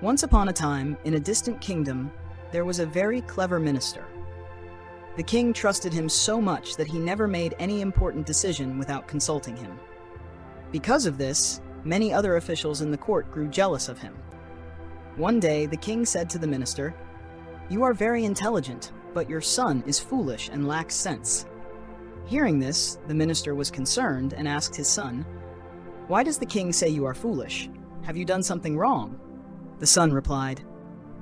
Once upon a time, in a distant kingdom, there was a very clever minister. The king trusted him so much that he never made any important decision without consulting him. Because of this, many other officials in the court grew jealous of him. One day, the king said to the minister, "You are very intelligent, but your son is foolish and lacks sense." Hearing this, the minister was concerned and asked his son, "Why does the king say you are foolish? Have you done something wrong?" The son replied,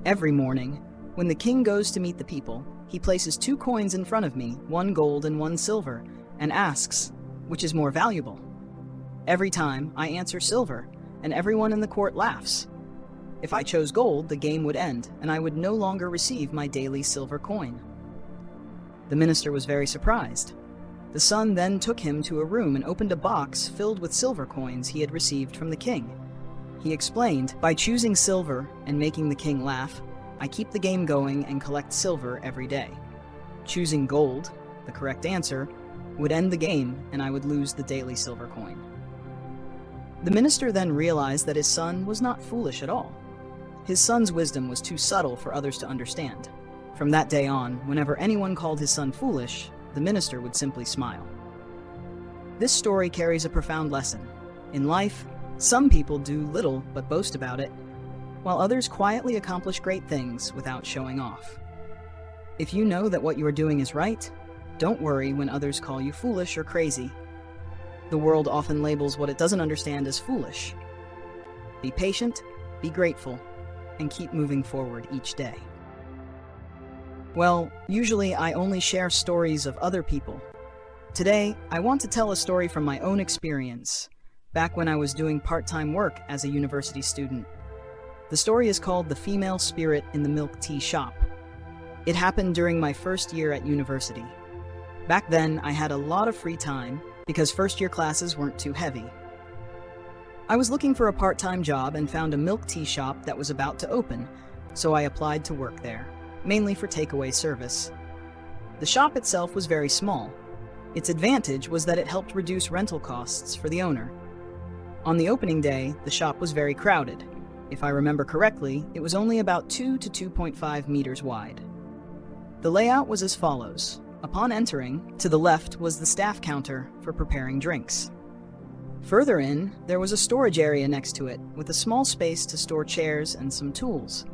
"Every morning, when the king goes to meet the people, he places 2 coins in front of me, 1 gold and 1 silver, and asks, 'Which is more valuable?' Every time, I answer silver, and everyone in the court laughs. If I chose gold, the game would end, and I would no longer receive my daily silver coin." The minister was very surprised. The son then took him to a room and opened a box filled with silver coins he had received from the king. He explained, "By choosing silver and making the king laugh, I keep the game going and collect silver every day. Choosing gold, the correct answer, would end the game and I would lose the daily silver coin." The minister then realized that his son was not foolish at all. His son's wisdom was too subtle for others to understand. From that day on, whenever anyone called his son foolish, the minister would simply smile. This story carries a profound lesson. In life, some people do little but boast about it, while others quietly accomplish great things without showing off. If you know that what you are doing is right, don't worry when others call you foolish or crazy. The world often labels what it doesn't understand as foolish. Be patient, be grateful, and keep moving forward each day. Well, usually I only share stories of other people. Today, I want to tell a story from my own experience, back when I was doing part-time work as a university student. The story is called "The Female Spirit in the Milk Tea Shop." It happened during my first year at university. Back then, I had a lot of free time because first-year classes weren't too heavy. I was looking for a part-time job and found a milk tea shop that was about to open, so I applied to work there, mainly for takeaway service. The shop itself was very small. Its advantage was that it helped reduce rental costs for the owner. On the opening day, the shop was very crowded. If I remember correctly, it was only about 2 to 2.5 meters wide. The layout was as follows. Upon entering, to the left was the staff counter for preparing drinks. Further in, there was a storage area next to it, with a small space to store chairs and some tools.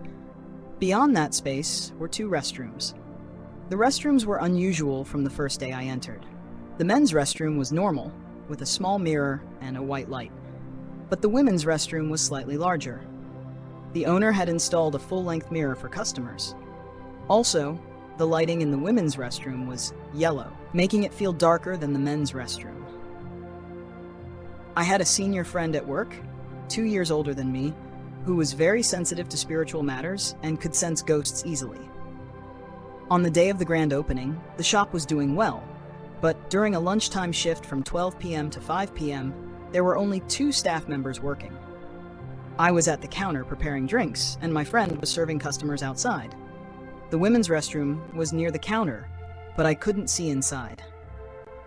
Beyond that space were 2 restrooms. The restrooms were unusual from the first day I entered. The men's restroom was normal, with a small mirror and a white light, but the women's restroom was slightly larger. The owner had installed a full-length mirror for customers. Also, the lighting in the women's restroom was yellow, making it feel darker than the men's restroom. I had a senior friend at work, 2 years older than me, who was very sensitive to spiritual matters and could sense ghosts easily. On the day of the grand opening, the shop was doing well, but during a lunchtime shift from 12 p.m. to 5 p.m., there were only 2 staff members working. I was at the counter preparing drinks, and my friend was serving customers outside. The women's restroom was near the counter, but I couldn't see inside.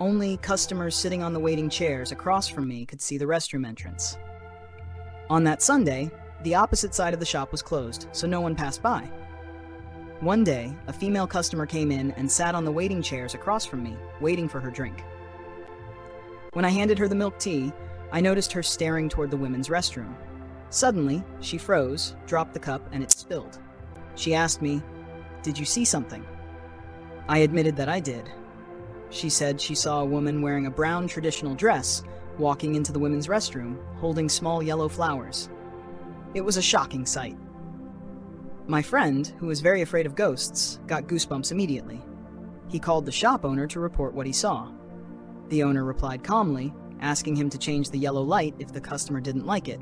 Only customers sitting on the waiting chairs across from me could see the restroom entrance. On that Sunday, the opposite side of the shop was closed, so no one passed by. One day, a female customer came in and sat on the waiting chairs across from me, waiting for her drink. When I handed her the milk tea, I noticed her staring toward the women's restroom. Suddenly, she froze, dropped the cup, and it spilled. She asked me, "Did you see something?" I admitted that I did. She said she saw a woman wearing a brown traditional dress walking into the women's restroom, holding small yellow flowers. It was a shocking sight. My friend, who was very afraid of ghosts, got goosebumps immediately. He called the shop owner to report what he saw. The owner replied calmly, asking him to change the yellow light if the customer didn't like it,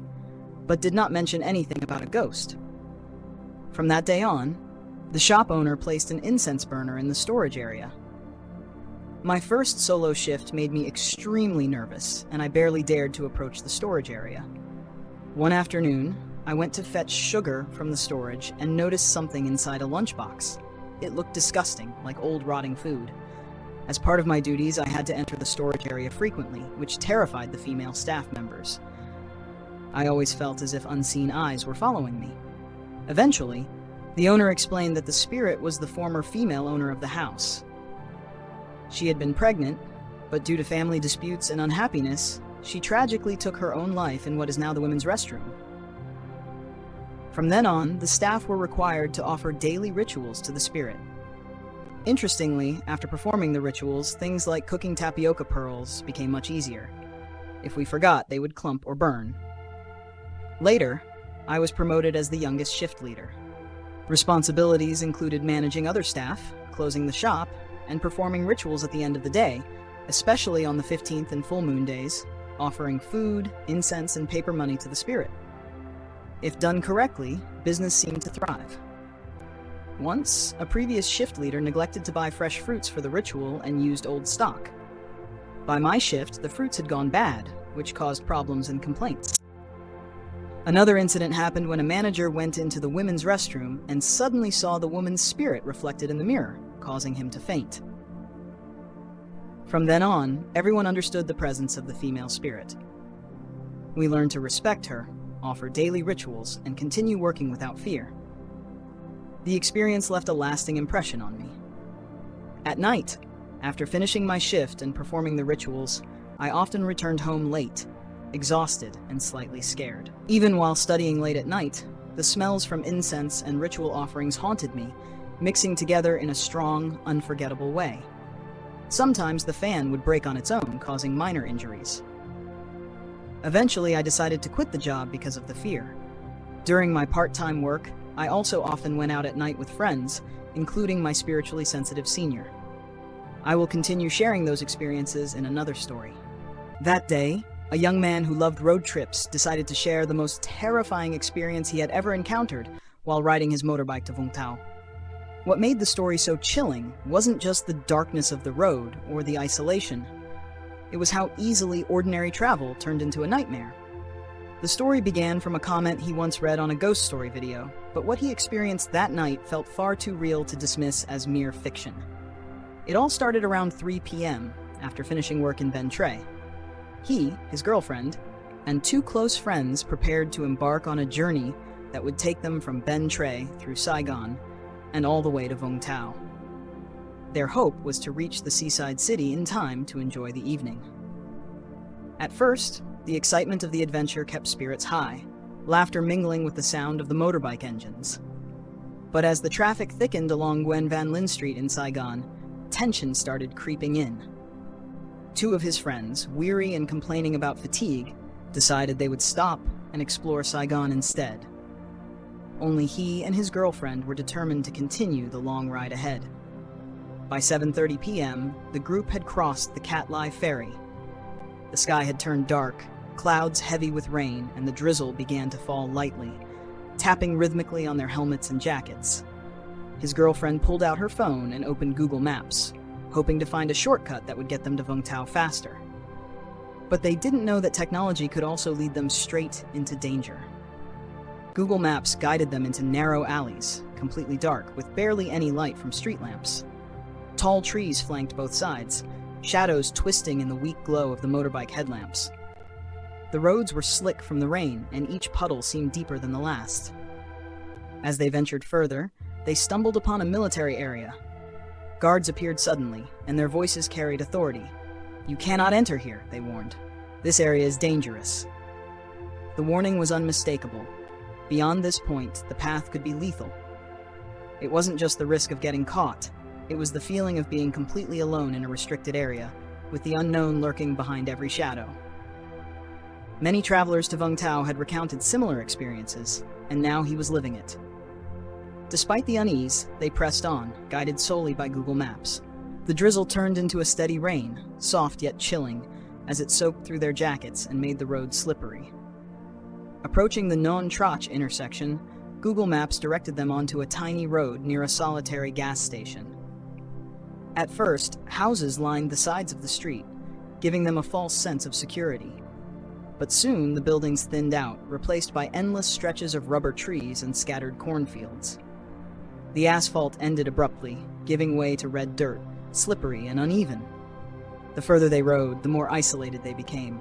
but did not mention anything about a ghost. From that day on, the shop owner placed an incense burner in the storage area. My first solo shift made me extremely nervous, and I barely dared to approach the storage area. One afternoon, I went to fetch sugar from the storage and noticed something inside a lunchbox. It looked disgusting, like old rotting food. As part of my duties, I had to enter the storage area frequently, which terrified the female staff members. I always felt as if unseen eyes were following me. Eventually, the owner explained that the spirit was the former female owner of the house. She had been pregnant, but due to family disputes and unhappiness, she tragically took her own life in what is now the women's restroom. From then on, the staff were required to offer daily rituals to the spirit. Interestingly, after performing the rituals, things like cooking tapioca pearls became much easier. If we forgot, they would clump or burn. Later, I was promoted as the youngest shift leader. Responsibilities included managing other staff, closing the shop, and performing rituals at the end of the day, especially on the 15th and full moon days, offering food, incense, and paper money to the spirit. If done correctly, business seemed to thrive. Once, a previous shift leader neglected to buy fresh fruits for the ritual and used old stock. By my shift, the fruits had gone bad, which caused problems and complaints. Another incident happened when a manager went into the women's restroom and suddenly saw the woman's spirit reflected in the mirror, causing him to faint. From then on, everyone understood the presence of the female spirit. We learned to respect her, offer daily rituals, and continue working without fear. The experience left a lasting impression on me. At night, after finishing my shift and performing the rituals, I often returned home late, exhausted and slightly scared. Even while studying late at night, the smells from incense and ritual offerings haunted me, mixing together in a strong, unforgettable way. Sometimes the fan would break on its own, causing minor injuries. Eventually, I decided to quit the job because of the fear. During my part-time work, I also often went out at night with friends, including my spiritually sensitive senior. I will continue sharing those experiences in another story. That day, a young man who loved road trips decided to share the most terrifying experience he had ever encountered while riding his motorbike to Vung Tau. What made the story so chilling wasn't just the darkness of the road or the isolation. It was how easily ordinary travel turned into a nightmare. The story began from a comment he once read on a ghost story video, but what he experienced that night felt far too real to dismiss as mere fiction. It all started around 3 p.m. after finishing work in Ben Tre. He, his girlfriend, and two close friends prepared to embark on a journey that would take them from Ben Tre through Saigon and all the way to Vung Tau. Their hope was to reach the seaside city in time to enjoy the evening. At first, the excitement of the adventure kept spirits high, laughter mingling with the sound of the motorbike engines. But as the traffic thickened along Nguyen Van Lin Street in Saigon, tension started creeping in. Two of his friends, weary and complaining about fatigue, decided they would stop and explore Saigon instead. Only he and his girlfriend were determined to continue the long ride ahead. By 7:30 p.m., the group had crossed the Cat Lai Ferry. The sky had turned dark, clouds heavy with rain, and the drizzle began to fall lightly, tapping rhythmically on their helmets and jackets. His girlfriend pulled out her phone and opened Google Maps, hoping to find a shortcut that would get them to Vung Tau faster. But they didn't know that technology could also lead them straight into danger. Google Maps guided them into narrow alleys, completely dark, with barely any light from street lamps. Tall trees flanked both sides, shadows twisting in the weak glow of the motorbike headlamps. The roads were slick from the rain, and each puddle seemed deeper than the last. As they ventured further, they stumbled upon a military area. Guards appeared suddenly, and their voices carried authority. "You cannot enter here," they warned. "This area is dangerous." The warning was unmistakable. Beyond this point, the path could be lethal. It wasn't just the risk of getting caught. It was the feeling of being completely alone in a restricted area, with the unknown lurking behind every shadow. Many travelers to Vung Tau had recounted similar experiences, and now he was living it. Despite the unease, they pressed on, guided solely by Google Maps. The drizzle turned into a steady rain, soft yet chilling, as it soaked through their jackets and made the road slippery. Approaching the Non Trach intersection, Google Maps directed them onto a tiny road near a solitary gas station. At first, houses lined the sides of the street, giving them a false sense of security. But soon the buildings thinned out, replaced by endless stretches of rubber trees and scattered cornfields. The asphalt ended abruptly, giving way to red dirt, slippery and uneven. The further they rode, the more isolated they became.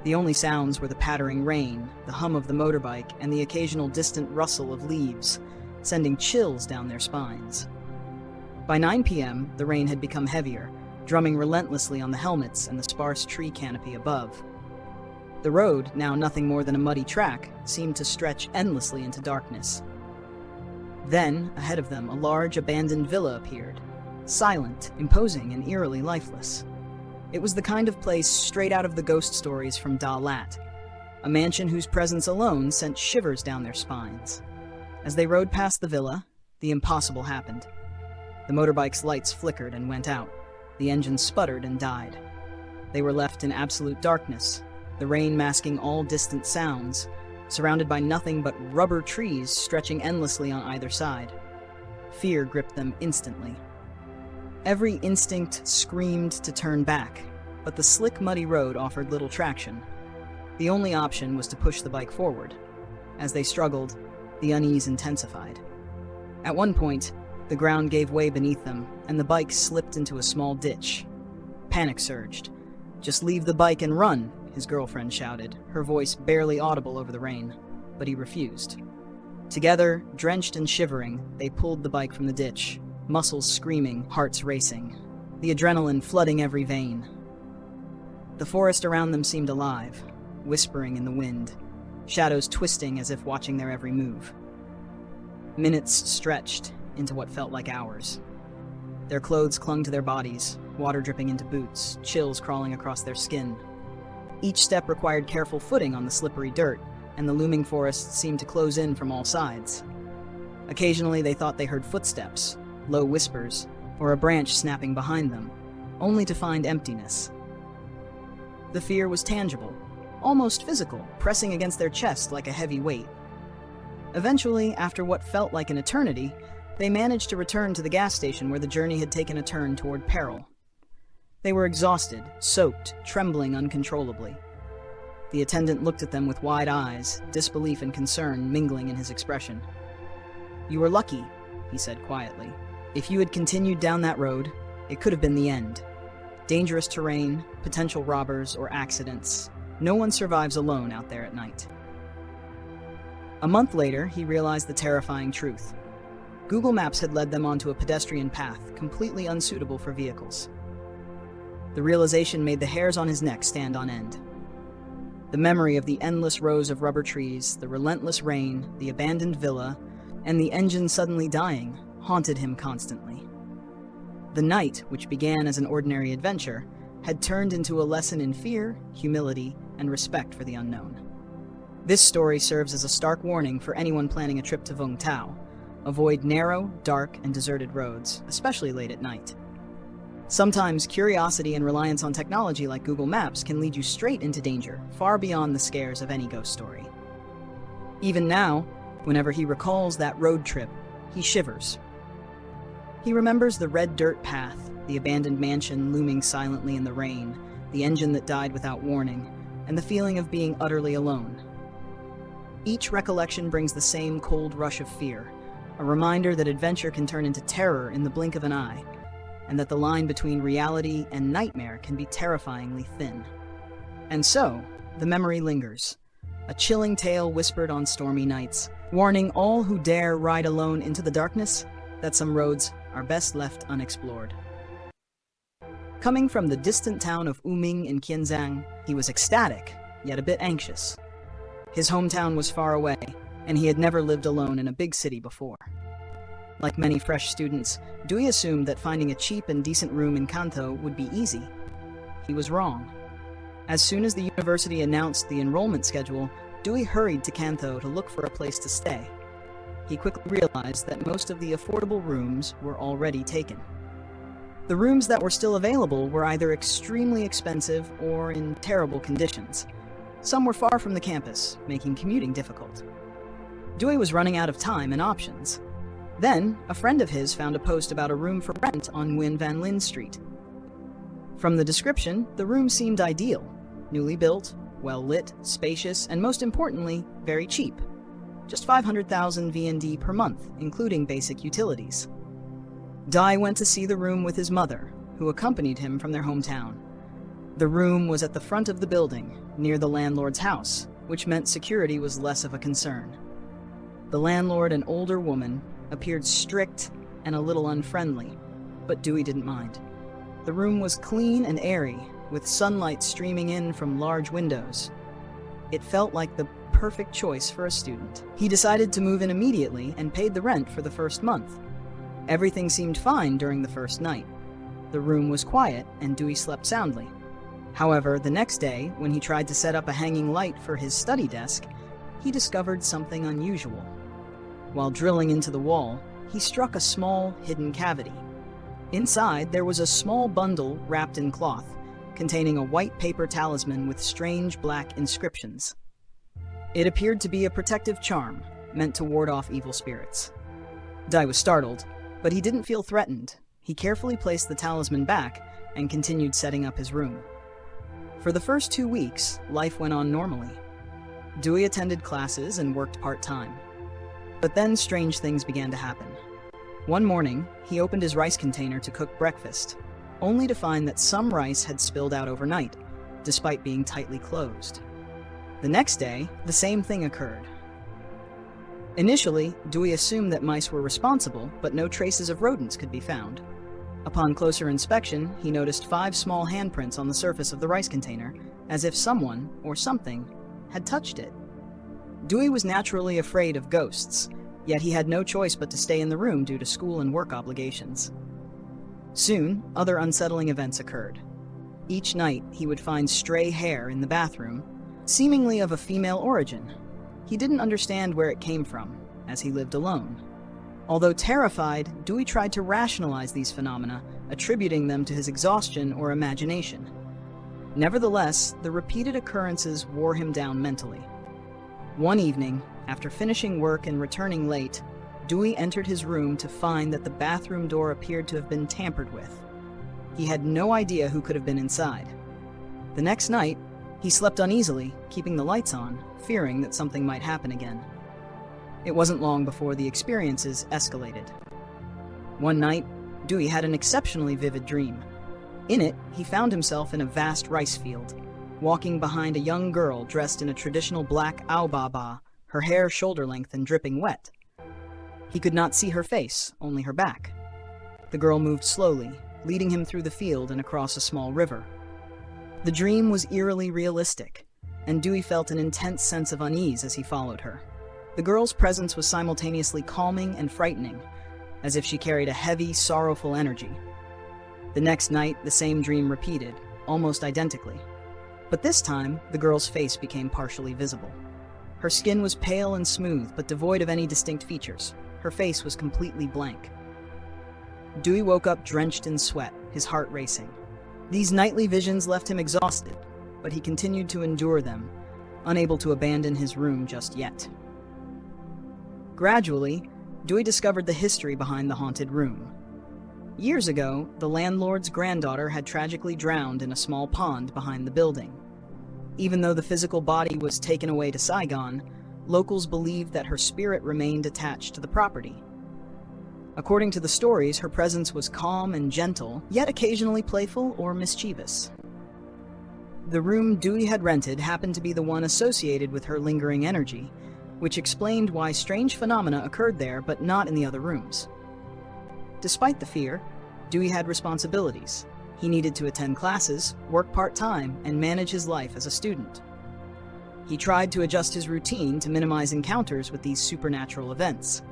The only sounds were the pattering rain, the hum of the motorbike, and the occasional distant rustle of leaves, sending chills down their spines. By 9 p.m., the rain had become heavier, drumming relentlessly on the helmets and the sparse tree canopy above. The road, now nothing more than a muddy track, seemed to stretch endlessly into darkness. Then, ahead of them, a large, abandoned villa appeared, silent, imposing, and eerily lifeless. It was the kind of place straight out of the ghost stories from Da Lat, a mansion whose presence alone sent shivers down their spines. As they rode past the villa, the impossible happened. The motorbike's lights flickered and went out. The engine sputtered and died. They were left in absolute darkness, the rain masking all distant sounds, surrounded by nothing but rubber trees stretching endlessly on either side. Fear gripped them instantly. Every instinct screamed to turn back, but the slick, muddy road offered little traction. The only option was to push the bike forward. As they struggled, the unease intensified. At one point, the ground gave way beneath them, and the bike slipped into a small ditch. Panic surged. "Just leave the bike and run," his girlfriend shouted, her voice barely audible over the rain, but he refused. Together, drenched and shivering, they pulled the bike from the ditch, muscles screaming, hearts racing, the adrenaline flooding every vein. The forest around them seemed alive, whispering in the wind, shadows twisting as if watching their every move. Minutes stretched into what felt like hours. Their clothes clung to their bodies, water dripping into boots, chills crawling across their skin. Each step required careful footing on the slippery dirt, and the looming forest seemed to close in from all sides. Occasionally they thought they heard footsteps, low whispers, or a branch snapping behind them, only to find emptiness. The fear was tangible, almost physical, pressing against their chest like a heavy weight. Eventually, after what felt like an eternity, they managed to return to the gas station where the journey had taken a turn toward peril. They were exhausted, soaked, trembling uncontrollably. The attendant looked at them with wide eyes, disbelief and concern mingling in his expression. "You were lucky," he said quietly. "If you had continued down that road, it could have been the end. Dangerous terrain, potential robbers, or accidents. No one survives alone out there at night." A month later, he realized the terrifying truth. Google Maps had led them onto a pedestrian path, completely unsuitable for vehicles. The realization made the hairs on his neck stand on end. The memory of the endless rows of rubber trees, the relentless rain, the abandoned villa, and the engine suddenly dying haunted him constantly. The night, which began as an ordinary adventure, had turned into a lesson in fear, humility, and respect for the unknown. This story serves as a stark warning for anyone planning a trip to Vung Tau. Avoid narrow, dark, and deserted roads, especially late at night. Sometimes curiosity and reliance on technology like Google Maps can lead you straight into danger, far beyond the scares of any ghost story. Even now, whenever he recalls that road trip, he shivers. He remembers the red dirt path, the abandoned mansion looming silently in the rain, the engine that died without warning, and the feeling of being utterly alone. Each recollection brings the same cold rush of fear, a reminder that adventure can turn into terror in the blink of an eye, and that the line between reality and nightmare can be terrifyingly thin. And so, the memory lingers, a chilling tale whispered on stormy nights, warning all who dare ride alone into the darkness that some roads are best left unexplored. Coming from the distant town of Uming in Qianzhang, he was ecstatic, yet a bit anxious. His hometown was far away, and he had never lived alone in a big city before. Like many fresh students, Dewey assumed that finding a cheap and decent room in Kanto would be easy. He was wrong. As soon as the university announced the enrollment schedule, Dewey hurried to Kanto to look for a place to stay. He quickly realized that most of the affordable rooms were already taken. The rooms that were still available were either extremely expensive or in terrible conditions. Some were far from the campus, making commuting difficult. Dewey was running out of time and options. Then, a friend of his found a post about a room for rent on Nguyen Van Lin Street. From the description, the room seemed ideal. Newly built, well-lit, spacious, and most importantly, very cheap. Just 500,000 VND per month, including basic utilities. Dai went to see the room with his mother, who accompanied him from their hometown. The room was at the front of the building, near the landlord's house, which meant security was less of a concern. The landlord, an older woman, appeared strict and a little unfriendly, but Dewey didn't mind. The room was clean and airy, with sunlight streaming in from large windows. It felt like the perfect choice for a student. He decided to move in immediately and paid the rent for the first month. Everything seemed fine during the first night. The room was quiet and Dewey slept soundly. However, the next day, when he tried to set up a hanging light for his study desk, he discovered something unusual. While drilling into the wall, he struck a small, hidden cavity. Inside, there was a small bundle wrapped in cloth, containing a white paper talisman with strange black inscriptions. It appeared to be a protective charm, meant to ward off evil spirits. Dewey was startled, but he didn't feel threatened. He carefully placed the talisman back and continued setting up his room. For the first 2 weeks, life went on normally. Dewey attended classes and worked part-time. But then strange things began to happen. One morning, he opened his rice container to cook breakfast, only to find that some rice had spilled out overnight, despite being tightly closed. The next day, the same thing occurred. Initially, Dewey assumed that mice were responsible, but no traces of rodents could be found. Upon closer inspection, he noticed 5 small handprints on the surface of the rice container, as if someone, or something, had touched it. Dewey was naturally afraid of ghosts, yet he had no choice but to stay in the room due to school and work obligations. Soon, other unsettling events occurred. Each night, he would find stray hair in the bathroom, seemingly of a female origin. He didn't understand where it came from, as he lived alone. Although terrified, Dewey tried to rationalize these phenomena, attributing them to his exhaustion or imagination. Nevertheless, the repeated occurrences wore him down mentally. One evening, after finishing work and returning late, Dewey entered his room to find that the bathroom door appeared to have been tampered with. He had no idea who could have been inside. The next night, he slept uneasily, keeping the lights on, fearing that something might happen again. It wasn't long before the experiences escalated. One night, Dewey had an exceptionally vivid dream. In it, he found himself in a vast rice field, walking behind a young girl dressed in a traditional black aobaba, her hair shoulder-length and dripping wet. He could not see her face, only her back. The girl moved slowly, leading him through the field and across a small river. The dream was eerily realistic, and Dewey felt an intense sense of unease as he followed her. The girl's presence was simultaneously calming and frightening, as if she carried a heavy, sorrowful energy. The next night, the same dream repeated, almost identically. But this time, the girl's face became partially visible. Her skin was pale and smooth, but devoid of any distinct features. Her face was completely blank. Dewey woke up drenched in sweat, his heart racing. These nightly visions left him exhausted, but he continued to endure them, unable to abandon his room just yet. Gradually, Dewey discovered the history behind the haunted room. Years ago, the landlord's granddaughter had tragically drowned in a small pond behind the building. Even though the physical body was taken away to Saigon, locals believed that her spirit remained attached to the property. According to the stories, her presence was calm and gentle, yet occasionally playful or mischievous. The room Dewey had rented happened to be the one associated with her lingering energy, which explained why strange phenomena occurred there but not in the other rooms. Despite the fear, Dewey had responsibilities. He needed to attend classes, work part-time, and manage his life as a student. He tried to adjust his routine to minimize encounters with these supernatural events.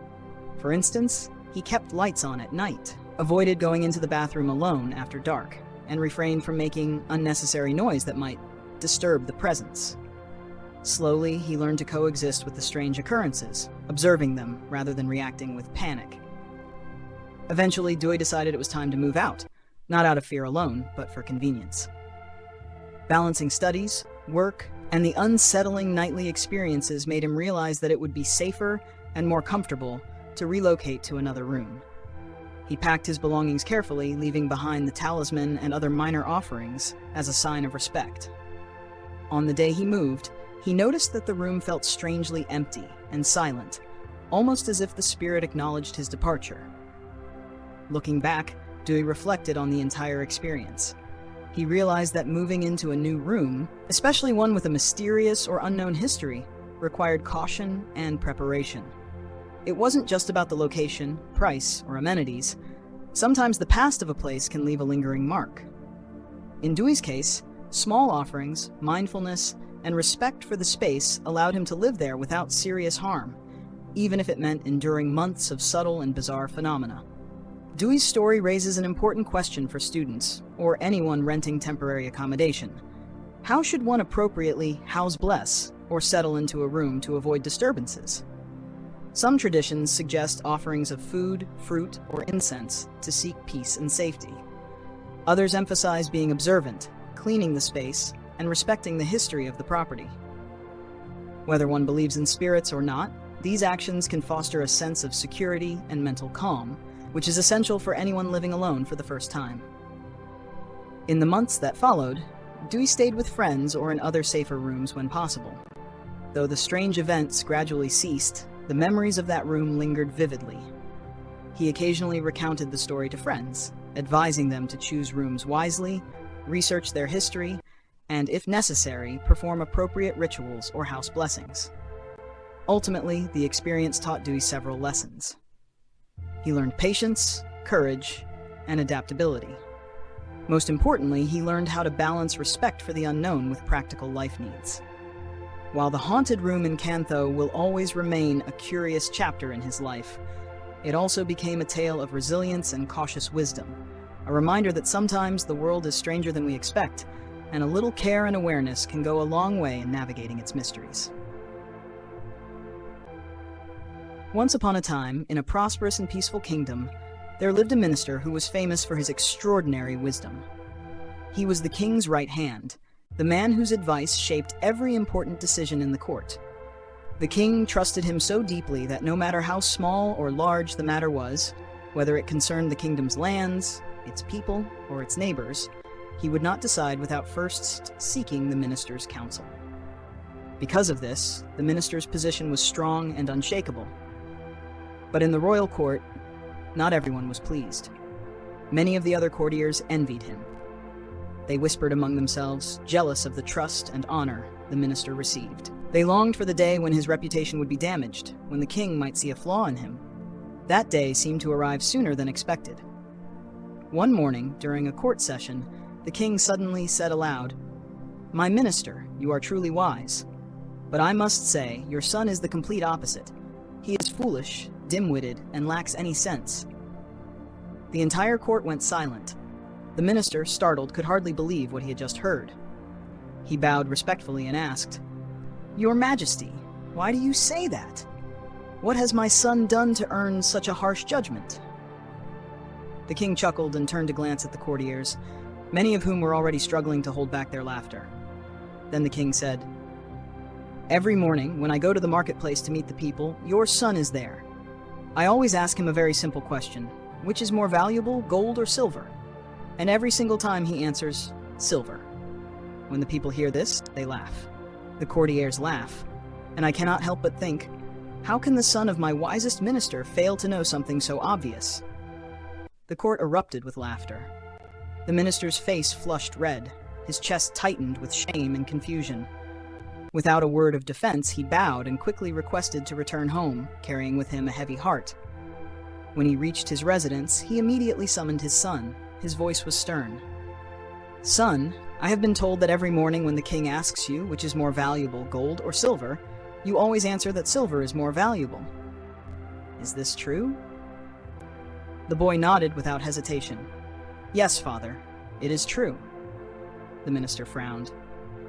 For instance, he kept lights on at night, avoided going into the bathroom alone after dark, and refrained from making unnecessary noise that might disturb the presence. Slowly, he learned to coexist with the strange occurrences, observing them rather than reacting with panic. Eventually, Dewey decided it was time to move out, not out of fear alone, but for convenience. Balancing studies, work, and the unsettling nightly experiences made him realize that it would be safer and more comfortable to relocate to another room. He packed his belongings carefully, leaving behind the talisman and other minor offerings as a sign of respect. On the day he moved, he noticed that the room felt strangely empty and silent, almost as if the spirit acknowledged his departure. Looking back, Dewey reflected on the entire experience. He realized that moving into a new room, especially one with a mysterious or unknown history, required caution and preparation. It wasn't just about the location, price, or amenities. Sometimes the past of a place can leave a lingering mark. In Dewey's case, small offerings, mindfulness, and respect for the space allowed him to live there without serious harm, even if it meant enduring months of subtle and bizarre phenomena. Dewey's story raises an important question for students, or anyone renting temporary accommodation. How should one appropriately house bless, or settle into a room to avoid disturbances? Some traditions suggest offerings of food, fruit, or incense to seek peace and safety. Others emphasize being observant, cleaning the space, and respecting the history of the property. Whether one believes in spirits or not, these actions can foster a sense of security and mental calm, which is essential for anyone living alone for the first time. In the months that followed, Dewey stayed with friends or in other safer rooms when possible. Though the strange events gradually ceased, the memories of that room lingered vividly. He occasionally recounted the story to friends, advising them to choose rooms wisely, research their history, and, if necessary, perform appropriate rituals or house blessings. Ultimately, the experience taught Dewey several lessons. He learned patience, courage, and adaptability. Most importantly, he learned how to balance respect for the unknown with practical life needs. While the haunted room in Cantho will always remain a curious chapter in his life, it also became a tale of resilience and cautious wisdom, a reminder that sometimes the world is stranger than we expect, and a little care and awareness can go a long way in navigating its mysteries. Once upon a time, in a prosperous and peaceful kingdom, there lived a minister who was famous for his extraordinary wisdom. He was the king's right hand, the man whose advice shaped every important decision in the court. The king trusted him so deeply that no matter how small or large the matter was, whether it concerned the kingdom's lands, its people, or its neighbors, he would not decide without first seeking the minister's counsel. Because of this, the minister's position was strong and unshakable. But in the royal court, not everyone was pleased. Many of the other courtiers envied him. They whispered among themselves, jealous of the trust and honor the minister received. They longed for the day when his reputation would be damaged, when the king might see a flaw in him. That day seemed to arrive sooner than expected. One morning, during a court session, the king suddenly said aloud, "My minister, you are truly wise. But I must say, your son is the complete opposite. He is foolish, dim-witted, and lacks any sense." The entire court went silent. The minister, startled, could hardly believe what he had just heard. He bowed respectfully and asked, "Your Majesty, why do you say that? What has my son done to earn such a harsh judgment?" The king chuckled and turned to glance at the courtiers, many of whom were already struggling to hold back their laughter. Then the king said, "Every morning, when I go to the marketplace to meet the people, your son is there. I always ask him a very simple question: which is more valuable, gold or silver? And every single time he answers, silver. When the people hear this, they laugh. The courtiers laugh, and I cannot help but think, how can the son of my wisest minister fail to know something so obvious?" The court erupted with laughter. The minister's face flushed red, his chest tightened with shame and confusion. Without a word of defense, he bowed and quickly requested to return home, carrying with him a heavy heart. When he reached his residence, he immediately summoned his son. His voice was stern. "Son, I have been told that every morning when the king asks you which is more valuable, gold or silver, you always answer that silver is more valuable. Is this true?" The boy nodded without hesitation. "Yes, father, it is true." The minister frowned.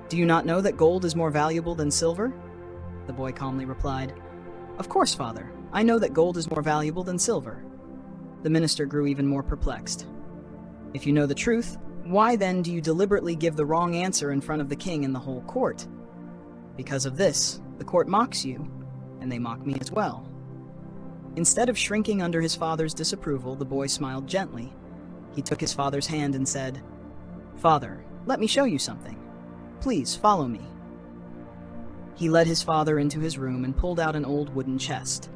"Do you not know that gold is more valuable than silver?" The boy calmly replied, "Of course, father, I know that gold is more valuable than silver." The minister grew even more perplexed. "If you know the truth, why then do you deliberately give the wrong answer in front of the king and the whole court? Because of this, the court mocks you, and they mock me as well." Instead of shrinking under his father's disapproval, the boy smiled gently. He took his father's hand and said, "Father, let me show you something. Please follow me." He led his father into his room and pulled out an old wooden chest.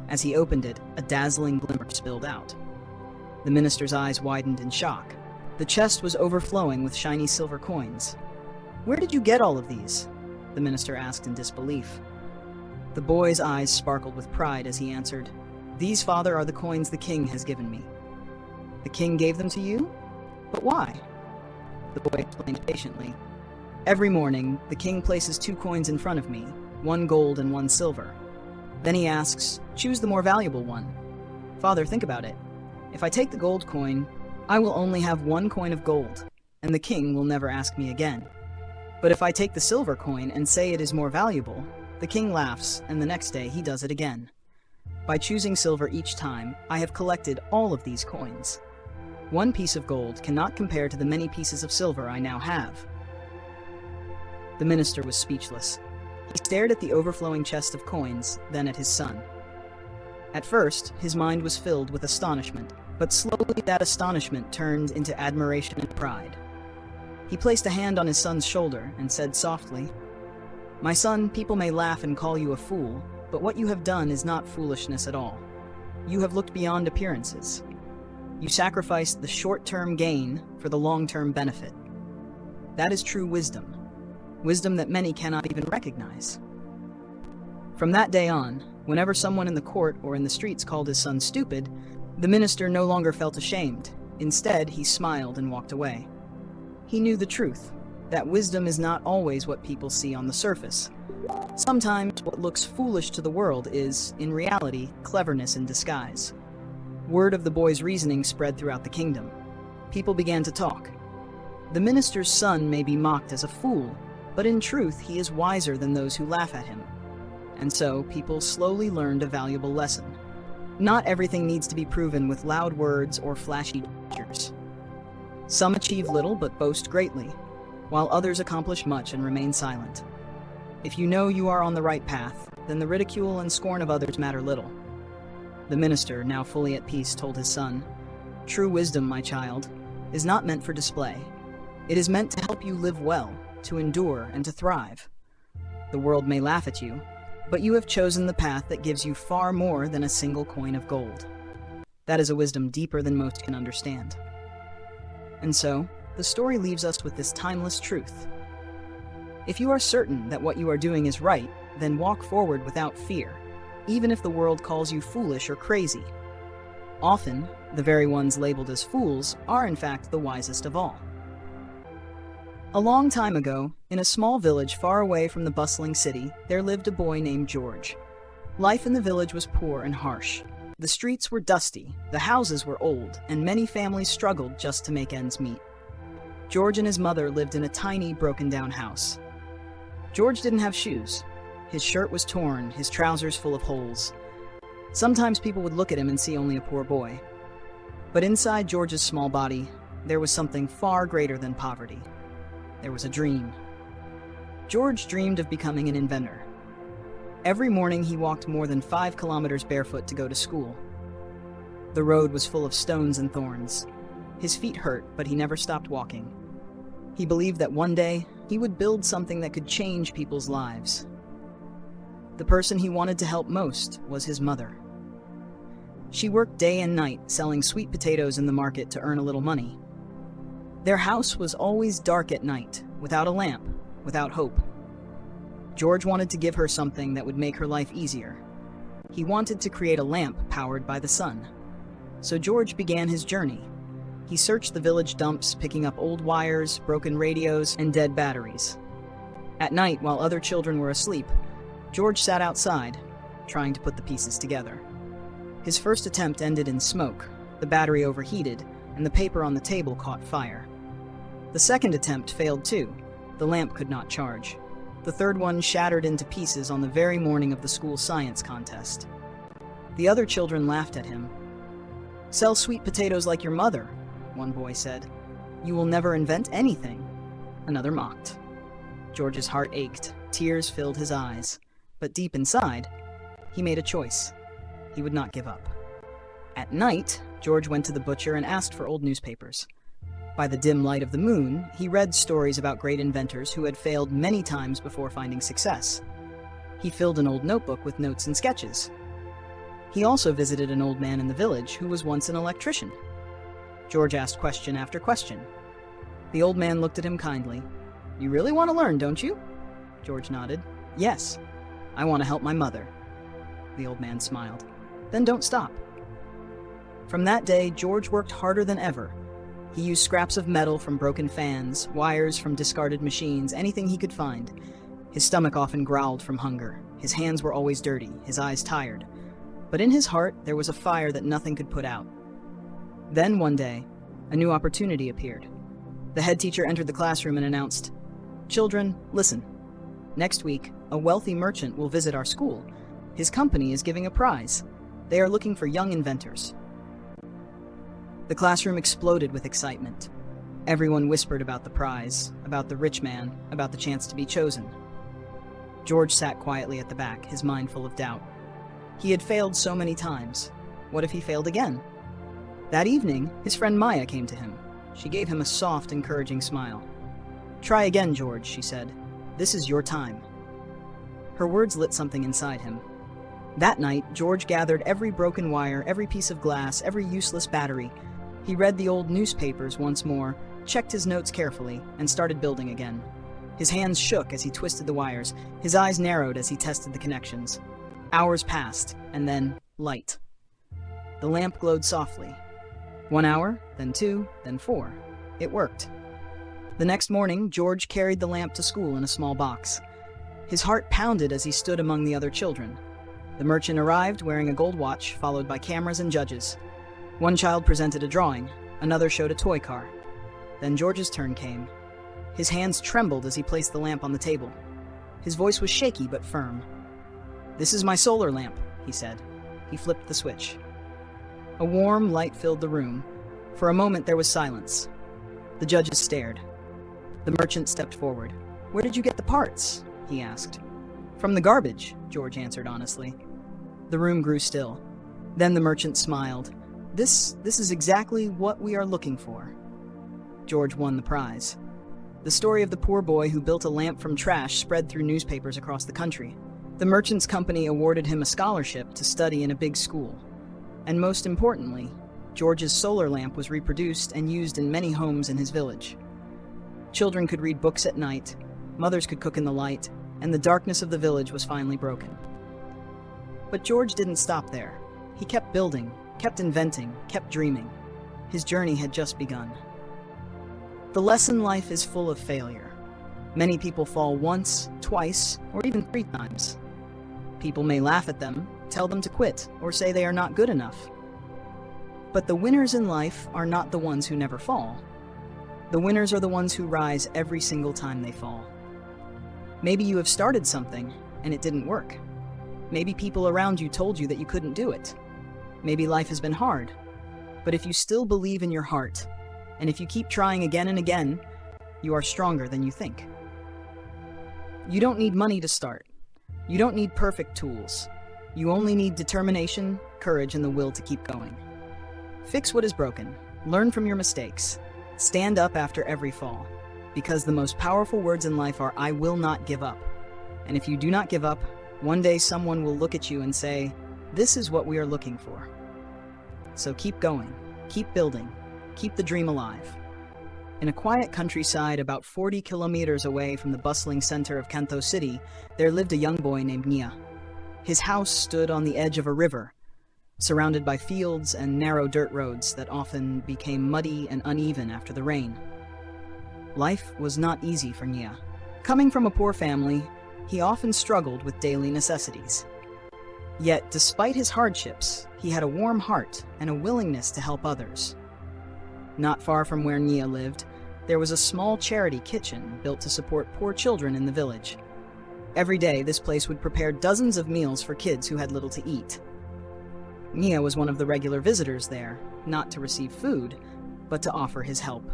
As he opened it, a dazzling glimmer spilled out. The minister's eyes widened in shock. The chest was overflowing with shiny silver coins. "Where did you get all of these?" the minister asked in disbelief. The boy's eyes sparkled with pride as he answered, "These, Father, are the coins the king has given me." "The king gave them to you? But why?" The boy explained patiently. "Every morning, the king places 2 coins in front of me, 1 gold and 1 silver. Then he asks, 'Choose the more valuable one.' Father, think about it. If I take the gold coin, I will only have 1 coin of gold, and the king will never ask me again. But if I take the silver coin and say it is more valuable, the king laughs, and the next day he does it again. By choosing silver each time, I have collected all of these coins. 1 piece of gold cannot compare to the many pieces of silver I now have." The minister was speechless. He stared at the overflowing chest of coins, then at his son. At first, his mind was filled with astonishment, but slowly that astonishment turned into admiration and pride. He placed a hand on his son's shoulder and said softly, "My son, people may laugh and call you a fool, but what you have done is not foolishness at all. You have looked beyond appearances. You sacrificed the short-term gain for the long-term benefit. That is true wisdom, wisdom that many cannot even recognize." From that day on, whenever someone in the court or in the streets called his son stupid, the minister no longer felt ashamed. Instead, he smiled and walked away. He knew the truth, that wisdom is not always what people see on the surface. Sometimes what looks foolish to the world is, in reality, cleverness in disguise. Word of the boy's reasoning spread throughout the kingdom. People began to talk. The minister's son may be mocked as a fool, but in truth he is wiser than those who laugh at him. And so people slowly learned a valuable lesson. Not everything needs to be proven with loud words or flashy gestures. Some achieve little but boast greatly, while others accomplish much and remain silent. If you know you are on the right path, then the ridicule and scorn of others matter little. The minister, now fully at peace, told his son, "True wisdom, my child, is not meant for display. It is meant to help you live well, to endure, and to thrive. The world may laugh at you, but you have chosen the path that gives you far more than a single coin of gold. That is a wisdom deeper than most can understand." And so, the story leaves us with this timeless truth. If you are certain that what you are doing is right, then walk forward without fear, even if the world calls you foolish or crazy. Often, the very ones labeled as fools are in fact the wisest of all. A long time ago, in a small village far away from the bustling city, there lived a boy named George. Life in the village was poor and harsh. The streets were dusty, the houses were old, and many families struggled just to make ends meet. George and his mother lived in a tiny, broken-down house. George didn't have shoes. His shirt was torn, his trousers full of holes. Sometimes people would look at him and see only a poor boy. But inside George's small body, there was something far greater than poverty. There was a dream. George dreamed of becoming an inventor. Every morning he walked more than 5 kilometers barefoot to go to school. The road was full of stones and thorns. His feet hurt, but he never stopped walking. He believed that one day he would build something that could change people's lives. The person he wanted to help most was his mother. She worked day and night selling sweet potatoes in the market to earn a little money. Their house was always dark at night, without a lamp, without hope. George wanted to give her something that would make her life easier. He wanted to create a lamp powered by the sun. So George began his journey. He searched the village dumps, picking up old wires, broken radios, and dead batteries. At night, while other children were asleep, George sat outside, trying to put the pieces together. His first attempt ended in smoke, the battery overheated, and the paper on the table caught fire. The second attempt failed too. The lamp could not charge. The third one shattered into pieces on the very morning of the school science contest. The other children laughed at him. "Sell sweet potatoes like your mother," one boy said. "You will never invent anything," another mocked. George's heart ached, tears filled his eyes. But deep inside, he made a choice. He would not give up. At night, George went to the butcher and asked for old newspapers. By the dim light of the moon, he read stories about great inventors who had failed many times before finding success. He filled an old notebook with notes and sketches. He also visited an old man in the village who was once an electrician. George asked question after question. The old man looked at him kindly. "You really want to learn, don't you?" George nodded. "Yes, I want to help my mother." The old man smiled. "Then don't stop." From that day, George worked harder than ever. He used scraps of metal from broken fans, wires from discarded machines, anything he could find. His stomach often growled from hunger. His hands were always dirty, his eyes tired. But in his heart, there was a fire that nothing could put out. Then, one day, a new opportunity appeared. The head teacher entered the classroom and announced, "Children, listen. Next week, a wealthy merchant will visit our school. His company is giving a prize. They are looking for young inventors." The classroom exploded with excitement. Everyone whispered about the prize, about the rich man, about the chance to be chosen. George sat quietly at the back, his mind full of doubt. He had failed so many times. What if he failed again? That evening, his friend Maya came to him. She gave him a soft, encouraging smile. "Try again, George," she said. "This is your time." Her words lit something inside him. That night, George gathered every broken wire, every piece of glass, every useless battery. He read the old newspapers once more, checked his notes carefully, and started building again. His hands shook as he twisted the wires. His eyes narrowed as he tested the connections. Hours passed, and then light. The lamp glowed softly. 1 hour, then 2, then 4. It worked. The next morning, George carried the lamp to school in a small box. His heart pounded as he stood among the other children. The merchant arrived wearing a gold watch, followed by cameras and judges. One child presented a drawing, another showed a toy car. Then George's turn came. His hands trembled as he placed the lamp on the table. His voice was shaky but firm. "This is my solar lamp," he said. He flipped the switch. A warm light filled the room. For a moment there was silence. The judges stared. The merchant stepped forward. "Where did you get the parts?" he asked. "From the garbage," George answered honestly. The room grew still. Then the merchant smiled. This is exactly what we are looking for." George won the prize. The story of the poor boy who built a lamp from trash spread through newspapers across the country. The merchant's company awarded him a scholarship to study in a big school. And most importantly, George's solar lamp was reproduced and used in many homes in his village. Children could read books at night, mothers could cook in the light, and the darkness of the village was finally broken. But George didn't stop there. He kept building, kept inventing, kept dreaming. His journey had just begun. The lesson life is full of failure. Many people fall once, twice, or even 3 times. People may laugh at them, tell them to quit, or say they are not good enough. But the winners in life are not the ones who never fall. The winners are the ones who rise every single time they fall. Maybe you have started something, and it didn't work. Maybe people around you told you that you couldn't do it. Maybe life has been hard. But if you still believe in your heart, and if you keep trying again and again, you are stronger than you think. You don't need money to start. You don't need perfect tools. You only need determination, courage, and the will to keep going. Fix what is broken. Learn from your mistakes. Stand up after every fall. Because the most powerful words in life are, "I will not give up." And if you do not give up, one day someone will look at you and say, "This is what we are looking for." So keep going, keep building, keep the dream alive. In a quiet countryside about 40 kilometers away from the bustling center of Kanto City, there lived a young boy named Nguyen. His house stood on the edge of a river, surrounded by fields and narrow dirt roads that often became muddy and uneven after the rain. Life was not easy for Nguyen. Coming from a poor family, he often struggled with daily necessities. Yet, despite his hardships, he had a warm heart and a willingness to help others. Not far from where Nguyen lived, there was a small charity kitchen built to support poor children in the village. Every day, this place would prepare dozens of meals for kids who had little to eat. Nguyen was one of the regular visitors there, not to receive food, but to offer his help.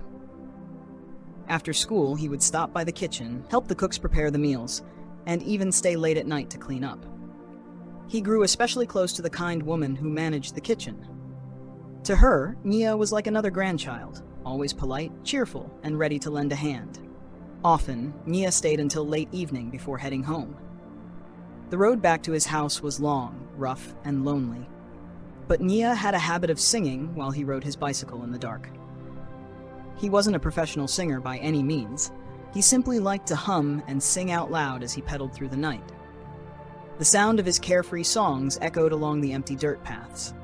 After school, he would stop by the kitchen, help the cooks prepare the meals, and even stay late at night to clean up. He grew especially close to the kind woman who managed the kitchen. To her, Nguyen was like another grandchild, always polite, cheerful, and ready to lend a hand. Often, Nguyen stayed until late evening before heading home. The road back to his house was long, rough, and lonely. But Nguyen had a habit of singing while he rode his bicycle in the dark. He wasn't a professional singer by any means. He simply liked to hum and sing out loud as he pedaled through the night. The sound of his carefree songs echoed along the empty dirt paths.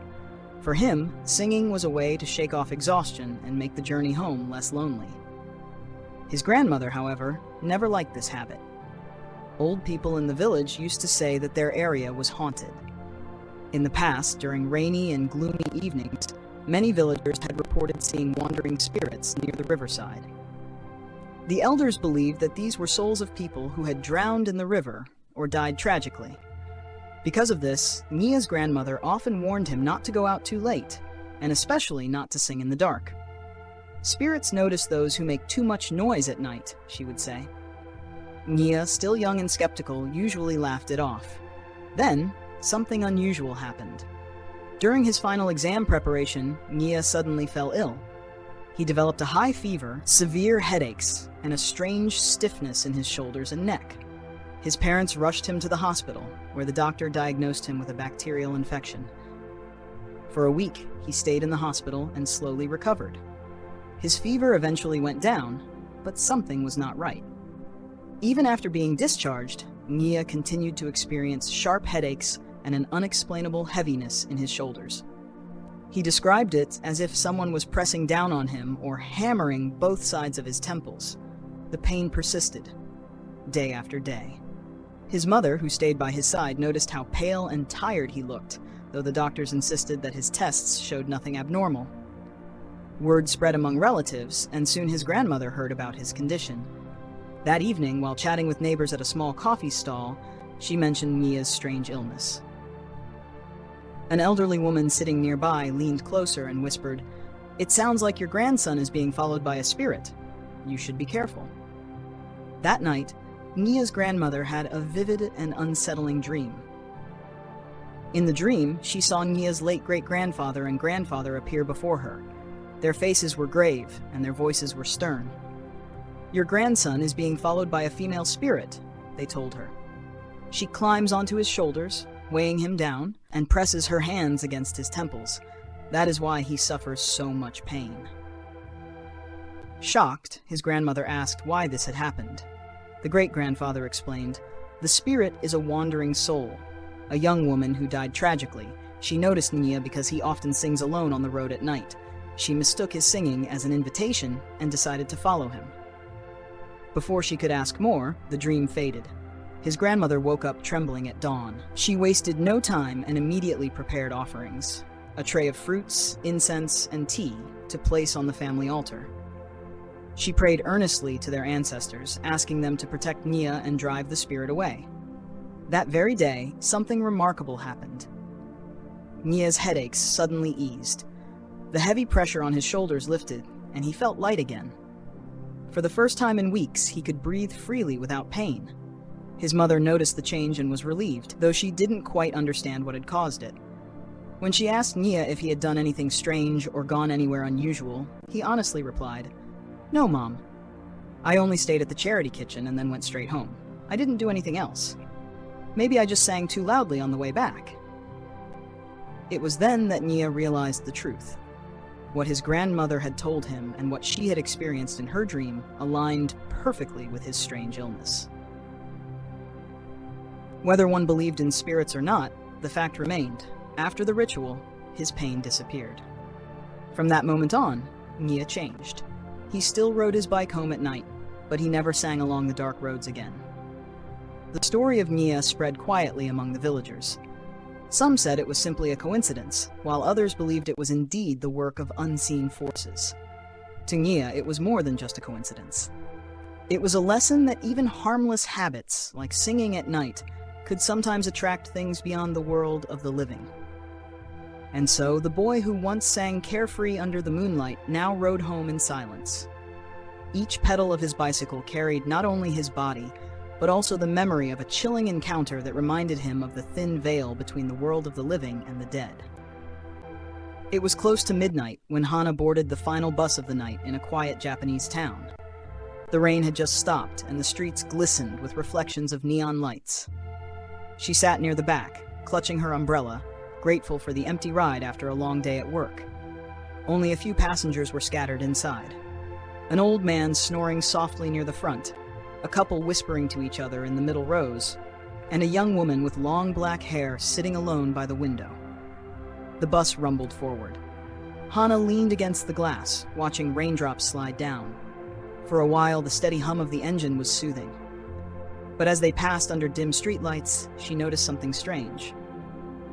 For him, singing was a way to shake off exhaustion and make the journey home less lonely. His grandmother, however, never liked this habit. Old people in the village used to say that their area was haunted. In the past, during rainy and gloomy evenings, many villagers had reported seeing wandering spirits near the riverside. The elders believed that these were souls of people who had drowned in the river or died tragically. Because of this, Nia's grandmother often warned him not to go out too late, and especially not to sing in the dark. "Spirits notice those who make too much noise at night," she would say. Nia, still young and skeptical, usually laughed it off. Then, something unusual happened. During his final exam preparation, Nia suddenly fell ill. He developed a high fever, severe headaches, and a strange stiffness in his shoulders and neck. His parents rushed him to the hospital, where the doctor diagnosed him with a bacterial infection. For a week, he stayed in the hospital and slowly recovered. His fever eventually went down, but something was not right. Even after being discharged, Nia continued to experience sharp headaches and an unexplainable heaviness in his shoulders. He described it as if someone was pressing down on him or hammering both sides of his temples. The pain persisted, day after day. His mother, who stayed by his side, noticed how pale and tired he looked, though the doctors insisted that his tests showed nothing abnormal. Word spread among relatives, and soon his grandmother heard about his condition. That evening, while chatting with neighbors at a small coffee stall, she mentioned Nia's strange illness. An elderly woman sitting nearby leaned closer and whispered, "It sounds like your grandson is being followed by a spirit. You should be careful." That night, Nia's grandmother had a vivid and unsettling dream. In the dream, she saw Nia's late great-grandfather and grandfather appear before her. Their faces were grave, and their voices were stern. "Your grandson is being followed by a female spirit," they told her. "She climbs onto his shoulders, weighing him down, and presses her hands against his temples. That is why he suffers so much pain." Shocked, his grandmother asked why this had happened. The great-grandfather explained, "The spirit is a wandering soul, a young woman who died tragically. She noticed Nia because he often sings alone on the road at night. She mistook his singing as an invitation and decided to follow him." Before she could ask more, the dream faded. His grandmother woke up trembling at dawn. She wasted no time and immediately prepared offerings, a tray of fruits, incense, and tea to place on the family altar. She prayed earnestly to their ancestors, asking them to protect Nia and drive the spirit away. That very day, something remarkable happened. Nia's headaches suddenly eased. The heavy pressure on his shoulders lifted, and he felt light again. For the first time in weeks, he could breathe freely without pain. His mother noticed the change and was relieved, though she didn't quite understand what had caused it. When she asked Nia if he had done anything strange or gone anywhere unusual, he honestly replied, "No, Mom. I only stayed at the charity kitchen and then went straight home. I didn't do anything else. Maybe I just sang too loudly on the way back." It was then that Nia realized the truth. What his grandmother had told him and what she had experienced in her dream aligned perfectly with his strange illness. Whether one believed in spirits or not, the fact remained. After the ritual, his pain disappeared. From that moment on, Nia changed. He still rode his bike home at night, but he never sang along the dark roads again. The story of Nia spread quietly among the villagers. Some said it was simply a coincidence, while others believed it was indeed the work of unseen forces. To Nia, it was more than just a coincidence. It was a lesson that even harmless habits, like singing at night, could sometimes attract things beyond the world of the living. And so, the boy who once sang carefree under the moonlight now rode home in silence. Each pedal of his bicycle carried not only his body, but also the memory of a chilling encounter that reminded him of the thin veil between the world of the living and the dead. It was close to midnight when Hana boarded the final bus of the night in a quiet Japanese town. The rain had just stopped, and the streets glistened with reflections of neon lights. She sat near the back, clutching her umbrella, grateful for the empty ride after a long day at work. Only a few passengers were scattered inside. An old man snoring softly near the front, a couple whispering to each other in the middle rows, and a young woman with long black hair sitting alone by the window. The bus rumbled forward. Hana leaned against the glass, watching raindrops slide down. For a while, the steady hum of the engine was soothing. But as they passed under dim streetlights, she noticed something strange.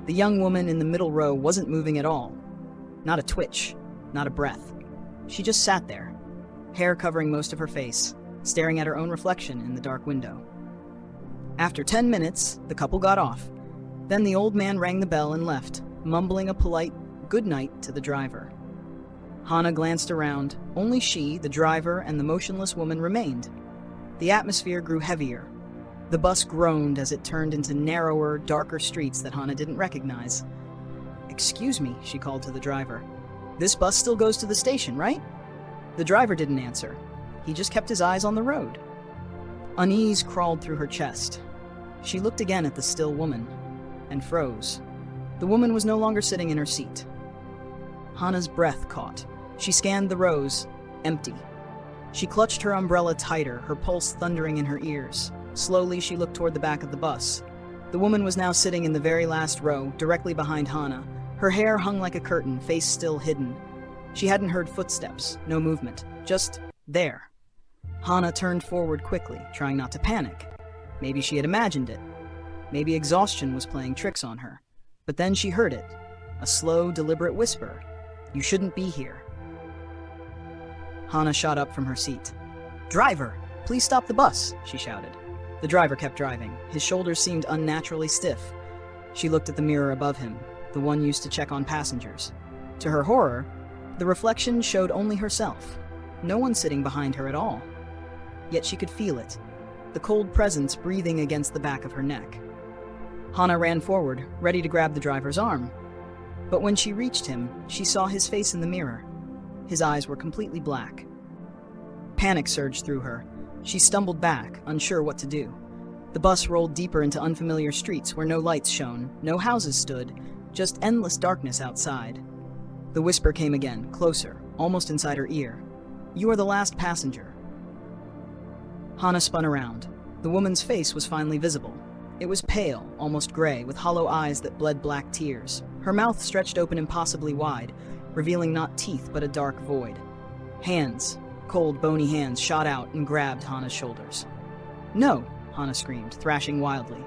The young woman in the middle row wasn't moving at all. Not a twitch, not a breath. She just sat there, hair covering most of her face, staring at her own reflection in the dark window. After 10 minutes, the couple got off. Then the old man rang the bell and left, mumbling a polite good night to the driver. Hana glanced around. Only she, the driver, and the motionless woman remained. The atmosphere grew heavier. The bus groaned as it turned into narrower, darker streets that Hana didn't recognize. "Excuse me," she called to the driver. "This bus still goes to the station, right?" The driver didn't answer. He just kept his eyes on the road. Unease crawled through her chest. She looked again at the still woman and froze. The woman was no longer sitting in her seat. Hana's breath caught. She scanned the rows, empty. She clutched her umbrella tighter, her pulse thundering in her ears. Slowly, she looked toward the back of the bus. The woman was now sitting in the very last row, directly behind Hana. Her hair hung like a curtain, face still hidden. She hadn't heard footsteps, no movement, just there. Hana turned forward quickly, trying not to panic. Maybe she had imagined it. Maybe exhaustion was playing tricks on her. But then she heard it, a slow, deliberate whisper. "You shouldn't be here." Hana shot up from her seat. "Driver, please stop the bus," she shouted. The driver kept driving. His shoulders seemed unnaturally stiff. She looked at the mirror above him, the one used to check on passengers. To her horror, the reflection showed only herself. No one sitting behind her at all. Yet she could feel it, the cold presence breathing against the back of her neck. Hana ran forward, ready to grab the driver's arm. But when she reached him, she saw his face in the mirror. His eyes were completely black. Panic surged through her. She stumbled back, unsure what to do. The bus rolled deeper into unfamiliar streets where no lights shone, no houses stood, just endless darkness outside. The whisper came again, closer, almost inside her ear. "You are the last passenger." Hana spun around. The woman's face was finally visible. It was pale, almost gray, with hollow eyes that bled black tears. Her mouth stretched open impossibly wide, revealing not teeth but a dark void. Hands, cold, bony hands, shot out and grabbed Hana's shoulders. "No!" Hana screamed, thrashing wildly.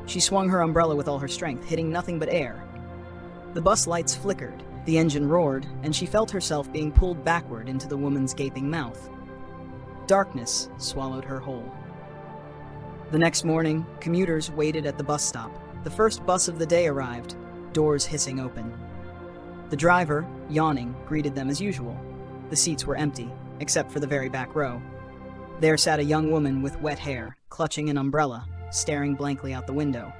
She swung her umbrella with all her strength, hitting nothing but air. The bus lights flickered, the engine roared, and she felt herself being pulled backward into the woman's gaping mouth. Darkness swallowed her whole. The next morning, commuters waited at the bus stop. The first bus of the day arrived, doors hissing open. The driver, yawning, greeted them as usual. The seats were empty, except for the very back row. There sat a young woman with wet hair, clutching an umbrella, staring blankly out the window.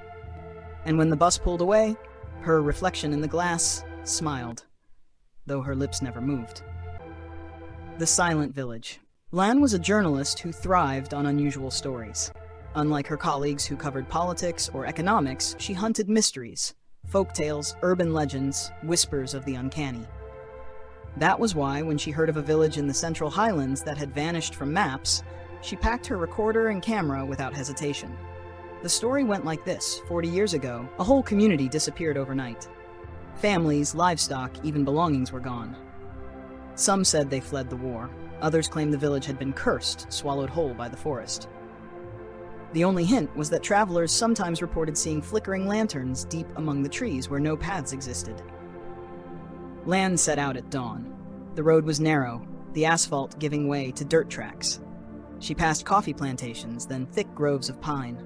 And when the bus pulled away, her reflection in the glass smiled, though her lips never moved. The Silent Village. Lan was a journalist who thrived on unusual stories. Unlike her colleagues who covered politics or economics, she hunted mysteries, folktales, urban legends, whispers of the uncanny. That was why, when she heard of a village in the Central Highlands that had vanished from maps, she packed her recorder and camera without hesitation. The story went like this. 40 years ago, a whole community disappeared overnight. Families, livestock, even belongings were gone. Some said they fled the war. Others claimed the village had been cursed, swallowed whole by the forest. The only hint was that travelers sometimes reported seeing flickering lanterns deep among the trees where no paths existed. Lan set out at dawn. The road was narrow, the asphalt giving way to dirt tracks. She passed coffee plantations, then thick groves of pine.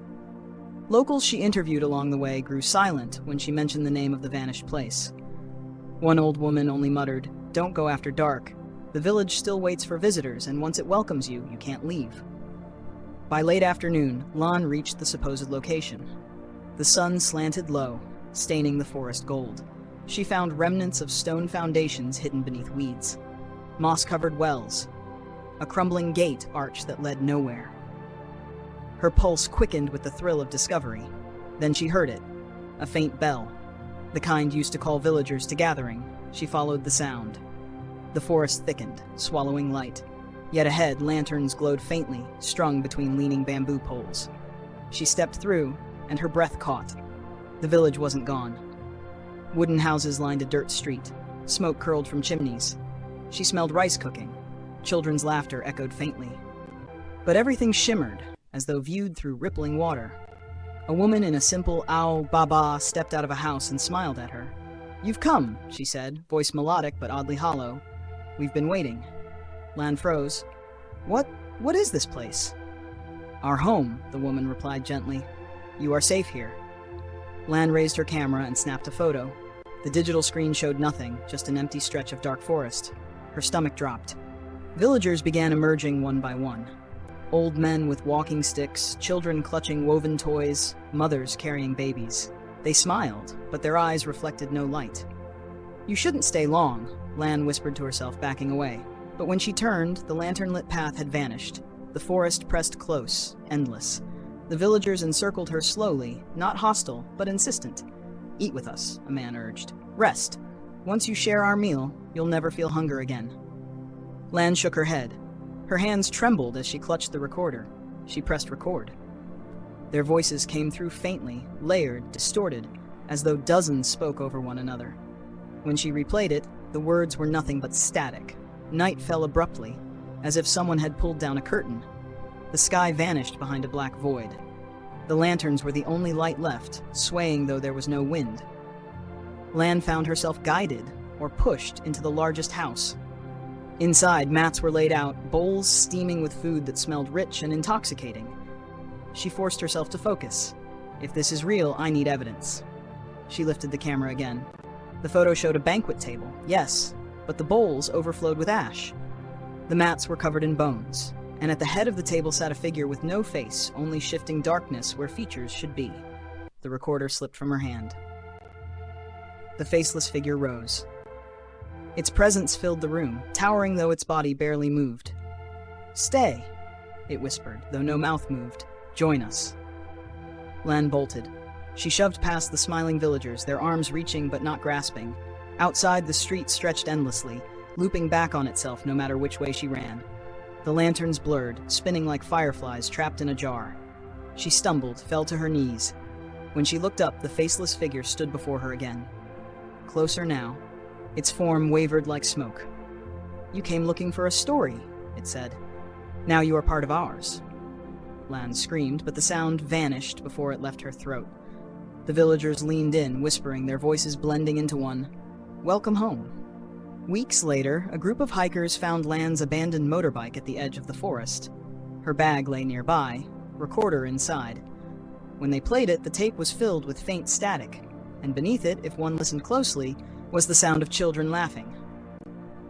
Locals she interviewed along the way grew silent when she mentioned the name of the vanished place. One old woman only muttered, "Don't go after dark. The village still waits for visitors, and once it welcomes you, you can't leave." By late afternoon, Lan reached the supposed location. The sun slanted low, staining the forest gold. She found remnants of stone foundations hidden beneath weeds, moss-covered wells, a crumbling gate arch that led nowhere. Her pulse quickened with the thrill of discovery. Then she heard it, a faint bell, the kind used to call villagers to gathering. She followed the sound. The forest thickened, swallowing light. Yet ahead, lanterns glowed faintly, strung between leaning bamboo poles. She stepped through, and her breath caught. The village wasn't gone. Wooden houses lined a dirt street. Smoke curled from chimneys. She smelled rice cooking. Children's laughter echoed faintly. But everything shimmered, as though viewed through rippling water. A woman in a simple "Ao Baba" stepped out of a house and smiled at her. "You've come," she said, voice melodic but oddly hollow. "We've been waiting." Lan froze. What is this place?" "Our home," the woman replied gently. "You are safe here." Lan raised her camera and snapped a photo. The digital screen showed nothing, just an empty stretch of dark forest. Her stomach dropped. Villagers began emerging one by one. Old men with walking sticks, children clutching woven toys, mothers carrying babies. They smiled, but their eyes reflected no light. "You shouldn't stay long," Lan whispered to herself, backing away. But when she turned, the lantern-lit path had vanished. The forest pressed close, endless. The villagers encircled her slowly, not hostile, but insistent. "Eat with us," a man urged. "Rest. Once you share our meal, you'll never feel hunger again." Lan shook her head. Her hands trembled as she clutched the recorder. She pressed record. Their voices came through faintly, layered, distorted, as though dozens spoke over one another. When she replayed it, the words were nothing but static. Night fell abruptly, as if someone had pulled down a curtain. The sky vanished behind a black void. The lanterns were the only light left, swaying though there was no wind. Lan found herself guided, or pushed, into the largest house. Inside, mats were laid out, bowls steaming with food that smelled rich and intoxicating. She forced herself to focus. "If this is real, I need evidence." She lifted the camera again. The photo showed a banquet table, yes, but the bowls overflowed with ash. The mats were covered in bones, and at the head of the table sat a figure with no face, only shifting darkness where features should be. The recorder slipped from her hand. The faceless figure rose. Its presence filled the room, towering though its body barely moved. "Stay," it whispered, though no mouth moved. "Join us." Lan bolted. She shoved past the smiling villagers, their arms reaching but not grasping. Outside, the street stretched endlessly, looping back on itself no matter which way she ran. The lanterns blurred, spinning like fireflies trapped in a jar. She stumbled, fell to her knees. When she looked up, the faceless figure stood before her again. Closer now. Its form wavered like smoke. "You came looking for a story," it said. "Now you are part of ours." Lan screamed, but the sound vanished before it left her throat. The villagers leaned in, whispering, their voices blending into one. "Welcome home." Weeks later, a group of hikers found Lan's abandoned motorbike at the edge of the forest. Her bag lay nearby, recorder inside. When they played it, the tape was filled with faint static, and beneath it, if one listened closely, was the sound of children laughing.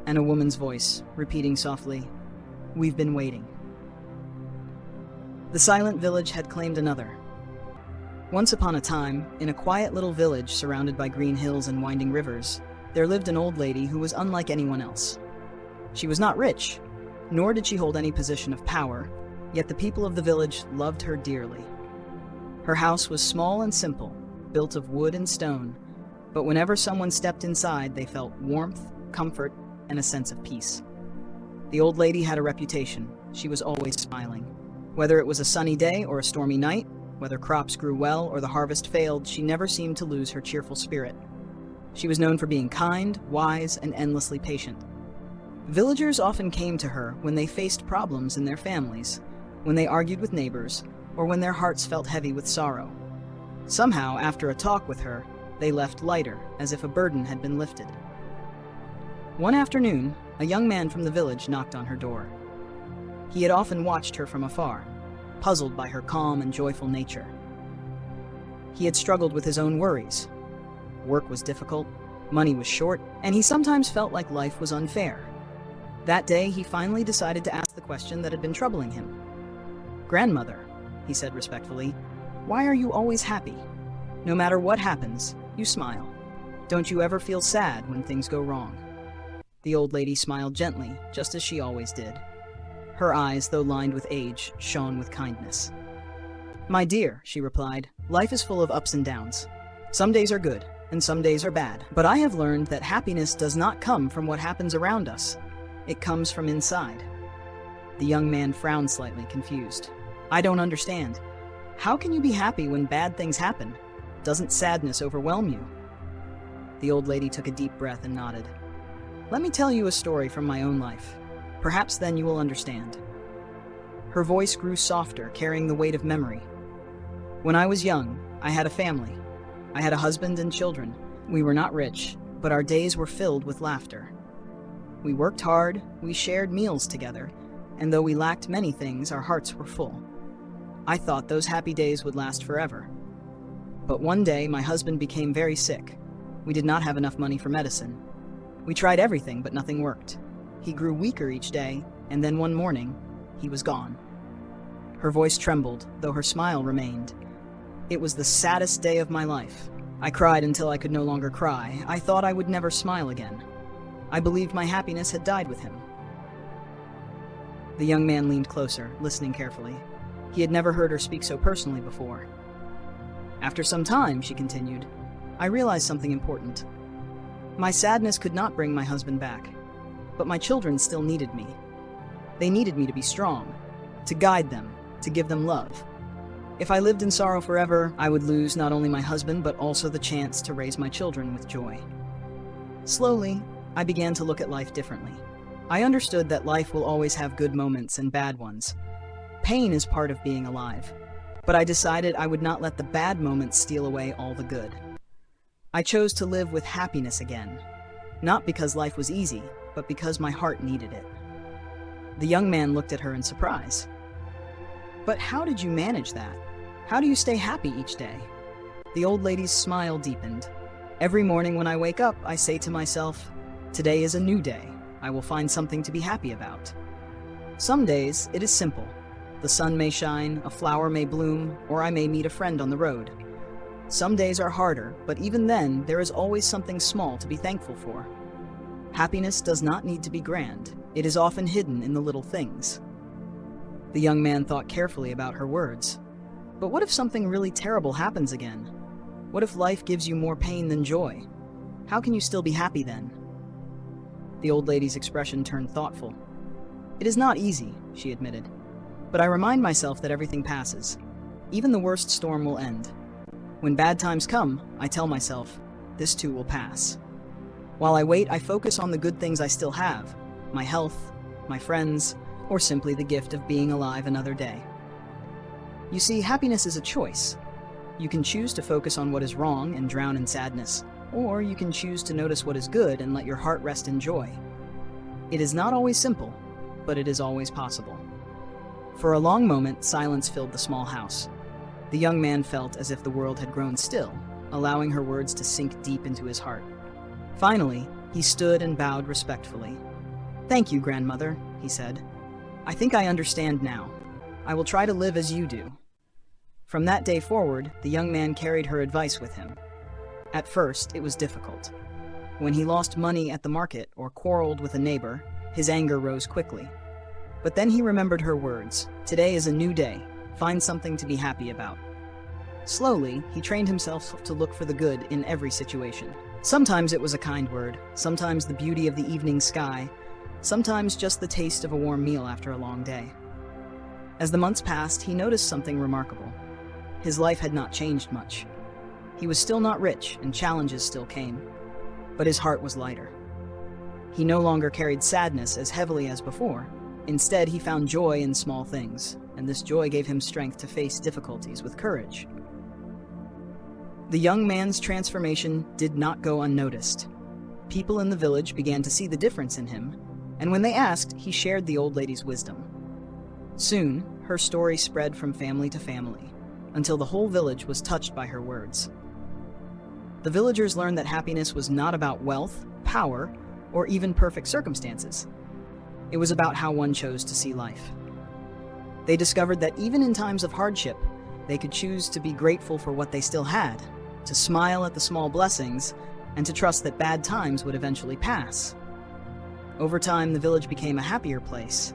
And a woman's voice, repeating softly, "We've been waiting." The silent village had claimed another. Once upon a time, in a quiet little village surrounded by green hills and winding rivers, there lived an old lady who was unlike anyone else. She was not rich, nor did she hold any position of power, yet the people of the village loved her dearly. Her house was small and simple, built of wood and stone, but whenever someone stepped inside, they felt warmth, comfort, and a sense of peace. The old lady had a reputation. She was always smiling. Whether it was a sunny day or a stormy night, whether crops grew well or the harvest failed, she never seemed to lose her cheerful spirit. She was known for being kind, wise, and endlessly patient. Villagers often came to her when they faced problems in their families, when they argued with neighbors, or when their hearts felt heavy with sorrow. Somehow, after a talk with her, they left lighter, as if a burden had been lifted. One afternoon, a young man from the village knocked on her door. He had often watched her from afar, puzzled by her calm and joyful nature. He had struggled with his own worries. Work was difficult, money was short, and he sometimes felt like life was unfair. That day, he finally decided to ask the question that had been troubling him. "Grandmother," he said respectfully, "why are you always happy? No matter what happens, you smile. Don't you ever feel sad when things go wrong?" The old lady smiled gently, just as she always did. Her eyes, though lined with age, shone with kindness. "My dear," she replied, "life is full of ups and downs. Some days are good, and some days are bad. But I have learned that happiness does not come from what happens around us. It comes from inside." The young man frowned slightly, confused. I don't understand. How can you be happy when bad things happen? Doesn't sadness overwhelm you? The old lady took a deep breath and nodded. Let me tell you a story from my own life. Perhaps then you will understand. Her voice grew softer, carrying the weight of memory. When I was young, I had a family. I had a husband and children. We were not rich, but our days were filled with laughter. We worked hard, we shared meals together, and though we lacked many things, our hearts were full. I thought those happy days would last forever. But one day, my husband became very sick. We did not have enough money for medicine. We tried everything, but nothing worked. He grew weaker each day, and then one morning, he was gone. Her voice trembled, though her smile remained. It was the saddest day of my life. I cried until I could no longer cry. I thought I would never smile again. I believed my happiness had died with him. The young man leaned closer, listening carefully. He had never heard her speak so personally before. After some time, she continued, I realized something important. My sadness could not bring my husband back, but my children still needed me. They needed me to be strong, to guide them, to give them love. If I lived in sorrow forever, I would lose not only my husband, but also the chance to raise my children with joy. Slowly, I began to look at life differently. I understood that life will always have good moments and bad ones. Pain is part of being alive, but I decided I would not let the bad moments steal away all the good. I chose to live with happiness again, not because life was easy, but because my heart needed it. The young man looked at her in surprise. But how did you manage that? How do you stay happy each day? The old lady's smile deepened. Every morning when I wake up, I say to myself, today is a new day. I will find something to be happy about. Some days, it is simple. The sun may shine, a flower may bloom, or I may meet a friend on the road. Some days are harder, but even then, there is always something small to be thankful for. Happiness does not need to be grand. It is often hidden in the little things. The young man thought carefully about her words. But what if something really terrible happens again? What if life gives you more pain than joy? How can you still be happy then? The old lady's expression turned thoughtful. It is not easy, she admitted. But I remind myself that everything passes. Even the worst storm will end. When bad times come, I tell myself, this too will pass. While I wait, I focus on the good things I still have, my health, my friends, or simply the gift of being alive another day. You see, happiness is a choice. You can choose to focus on what is wrong and drown in sadness, or you can choose to notice what is good and let your heart rest in joy. It is not always simple, but it is always possible. For a long moment, silence filled the small house. The young man felt as if the world had grown still, allowing her words to sink deep into his heart. Finally, he stood and bowed respectfully. Thank you, grandmother, he said. I think I understand now. I will try to live as you do. From that day forward, the young man carried her advice with him. At first, it was difficult. When he lost money at the market or quarreled with a neighbor, his anger rose quickly. But then he remembered her words, today is a new day, find something to be happy about. Slowly, he trained himself to look for the good in every situation. Sometimes it was a kind word, sometimes the beauty of the evening sky, sometimes just the taste of a warm meal after a long day. As the months passed, he noticed something remarkable. His life had not changed much. He was still not rich, and challenges still came, but his heart was lighter. He no longer carried sadness as heavily as before. Instead, he found joy in small things, and this joy gave him strength to face difficulties with courage. The young man's transformation did not go unnoticed. People in the village began to see the difference in him, and when they asked, he shared the old lady's wisdom. Soon, her story spread from family to family, until the whole village was touched by her words. The villagers learned that happiness was not about wealth, power, or even perfect circumstances. It was about how one chose to see life. They discovered that even in times of hardship, they could choose to be grateful for what they still had, to smile at the small blessings, and to trust that bad times would eventually pass. Over time, the village became a happier place.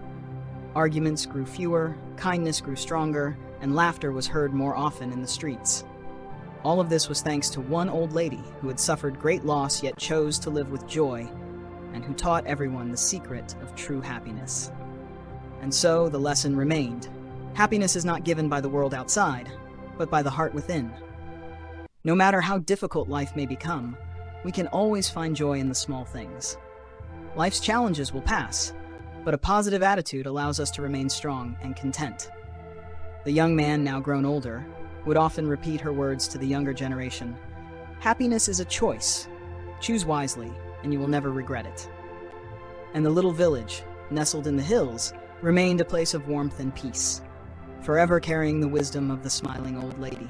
Arguments grew fewer, kindness grew stronger, and laughter was heard more often in the streets. All of this was thanks to one old lady who had suffered great loss yet chose to live with joy, and who taught everyone the secret of true happiness. And so the lesson remained. Happiness is not given by the world outside, but by the heart within. No matter how difficult life may become, we can always find joy in the small things. Life's challenges will pass, but a positive attitude allows us to remain strong and content. The young man, now grown older, would often repeat her words to the younger generation. Happiness is a choice. Choose wisely, and you will never regret it. And the little village, nestled in the hills, remained a place of warmth and peace, forever carrying the wisdom of the smiling old lady.